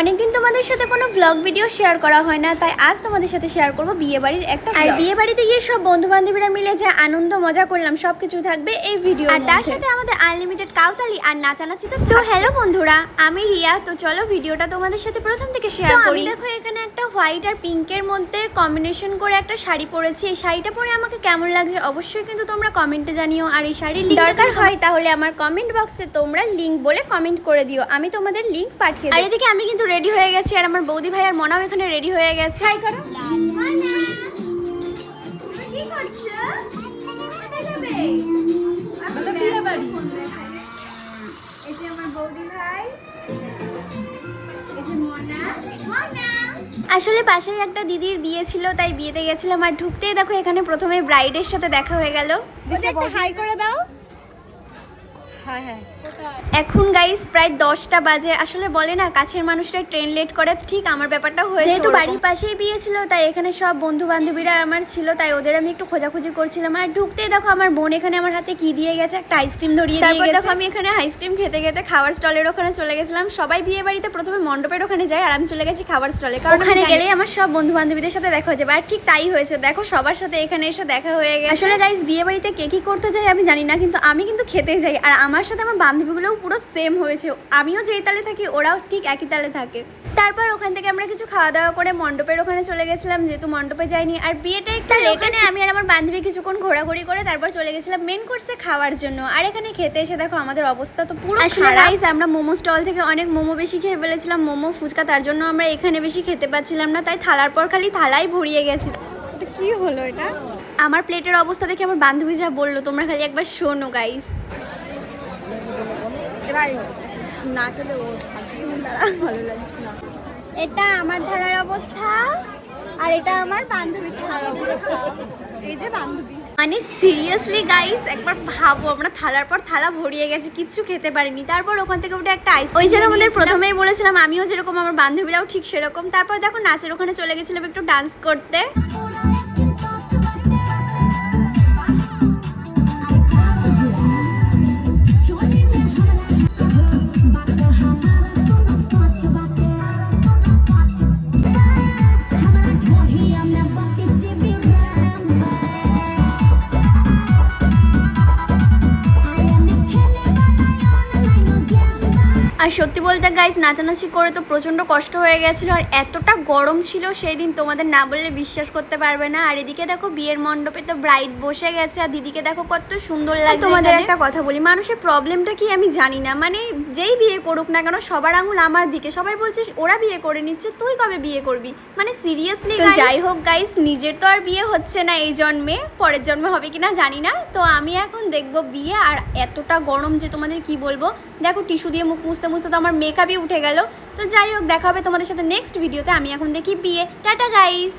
অনেকদিন তোমাদের সাথে কোনো ব্লগ ভিডিও শেয়ার করা হয় না, তাই আজ তোমাদের সাথে শেয়ার করব বিয়ে বাড়ির একটা। আর বিয়ে বাড়িতে গিয়ে সব বন্ধু বান্ধবীরা মিলে যে আনন্দ মজা করলাম সবকিছু থাকবে এই ভিডিও, আর তার সাথে আমাদের আনলিমিটেড কাউতালি আর নাচানাচি। তো হ্যালো বন্ধুরা, আমি রিয়া। তো চলো ভিডিওটা তোমাদের সাথে প্রথম থেকে শেয়ার করি। দেখো এখানে একটা হোয়াইট আর পিঙ্কের মধ্যে কম্বিনেশন করে একটা শাড়ি পরেছি। এই শাড়িটা পরে আমাকে কেমন লাগছে অবশ্যই কিন্তু তোমরা কমেন্টে জানিও। আর এই শাড়ির লিংক দরকার হয় তাহলে আমার কমেন্ট বক্সে তোমরা লিংক বলে কমেন্ট করে দিও, আমি তোমাদের লিংক পাঠিয়ে দিই। আর এদিকে আমি কিন্তু রেডি হয়ে গেছি, আর আমার বৌদি ভাই আর মনাও এখানে রেডি হয়ে গেছে। হাই করো। মনা তুমি কি করছো? কোথায় যাবে? আমরা বিয়ে বাড়ি। এই যে আমার বৌদি ভাই, এই যে মনা। মনা আসলে পাশেই একটা দিদির বিয়ে ছিল, তাই বিয়েতে গেছিলাম। আর ঢুকতেই দেখো এখানে প্রথমে ব্রাইডের সাথে দেখা হয়ে গেল। একটা হাই করে দাও। এখন গাইস প্রায় 10টা বাজে। আসলে বলে না কাছের মানুষরা ট্রেন লেট করে, ঠিক আমার ব্যাপারটা হয়েছে। যেহেতু বাড়ির পাশেই বিয়ে ছিল তাই এখানে সব বন্ধু বান্ধবীরা আমার ছিল, তাই ওদের আমি একটু খোঁজাখুঁজি করছিলাম। আর ঢুকতেই দেখো আমার বোন এখানে আমার হাতে কি দিয়ে গেছে, একটা আইসক্রিম ধরিয়ে দিয়ে গেছে। দেখো আমি এখানে আইসক্রিম খেতে খেতে খাবার স্টলের ওখানে চলে গেছিলাম। সবাই বিয়ে বাড়িতে প্রথমে মণ্ডপের ওখানে যায়, আর আমি চলে গেছি খাবার স্টলে, কারণ ওখানে গেলেই আমার সব বন্ধু বান্ধবীদের সাথে দেখা হয়ে যাবে। আর ঠিক তাই হয়েছে, দেখো সবার সাথে এখানে এসে দেখা হয়ে গেছে। আসলে গাইস বিয়ে বাড়িতে কে কি করতে যাই আমি জানি না, কিন্তু আমি কিন্তু খেতে যাই। আর আমার সাথে আমার বান্ধবী পুরো সেম হয়েছে, আমিও যেই তালে থাকি ওরাও ঠিক একই তালে থাকে। তারপর ওখান থেকে আমরা কিছু খাওয়া দাওয়া করে মণ্ডপের ওখানে চলে গেছিলাম, যেহেতু মণ্ডপে যাইনি। আর বিয়েটা একটু লেটে, আমি আর আমার বান্ধবী কিছুক্ষণ ঘোরাঘুরি করে তারপর চলে গেছিলাম মেন কোর্সে খাওয়ার জন্য। আর এখানে খেতে এসে দেখো আমাদের অবস্থা তো পুরো খারাপ। আমরা মোমো স্টল থেকে অনেক মোমো বেশি খেয়ে ফেলেছিলাম, মোমো ফুচকা, তার জন্য আমরা এখানে বেশি খেতে পাচ্ছিলাম না, তাই থালার পর খালি থালাই ভরিয়ে গেছি। এটা কি হলো? এটা আমার প্লেটের অবস্থা দেখে আমার বান্ধবী যা বললো তোমরা খালি একবার শোনো গাইস। না খেলে ভালো লাগছে না। এটা আমার থালার অবস্থা, আর এটা আমার বান্ধবীর থালার অবস্থা। এই যে বান্ধবী, মানে সিরিয়াসলি গাইস একবার ভাবো, আমরা থালার পর থালা ভরিয়ে গেছি, কিচ্ছু খেতে পারিনি। তারপর ওখান থেকে উঠে একটা আইস, ওই যে আমাদের প্রথমেই বলেছিলাম আমিও যেরকম আমার বান্ধবীরাও ঠিক সেরকম। তারপর দেখো নাচের ওখানে চলে গেছিলাম একটু ডান্স করতে। আর সত্যি বলতে গাইস নাচানাচি করে তো প্রচণ্ড কষ্ট হয়ে গেছিলো, আর এতটা গরম ছিল সেই দিন তোমাদের না বললে বিশ্বাস করতে পারবে না। আর এদিকে দেখো বিয়ের মণ্ডপে তো ব্রাইড বসে গেছে, আর দিদিকে দেখো কত সুন্দর লাগে। তোমাদের একটা কথা বলি, মানুষের প্রবলেমটা কি আমি জানি না, মানে যেই বিয়ে করুক না কেন সবার আঙুল আমার দিকে। সবাই বলছে ওরা বিয়ে করে নিচ্ছে, তুই কবে বিয়ে করবি, মানে সিরিয়াসলি। যাই হোক গাইস, নিজের তো আর বিয়ে হচ্ছে না এই জন্মে, পরের জন্মে হবে কিনা জানি না। তো আমি এখন দেখবো বিয়ে, আর এতটা গরম যে তোমাদের কি বলবো। দেখো টিস্যু দিয়ে মুখ মুছতে মুছতে তো আমার মেকআপই উঠে গেল। তো যাই হোক দেখা হবে তোমাদের সাথে নেক্সট ভিডিওতে। আমি এখন দেখি বিয়ে। Tata guys.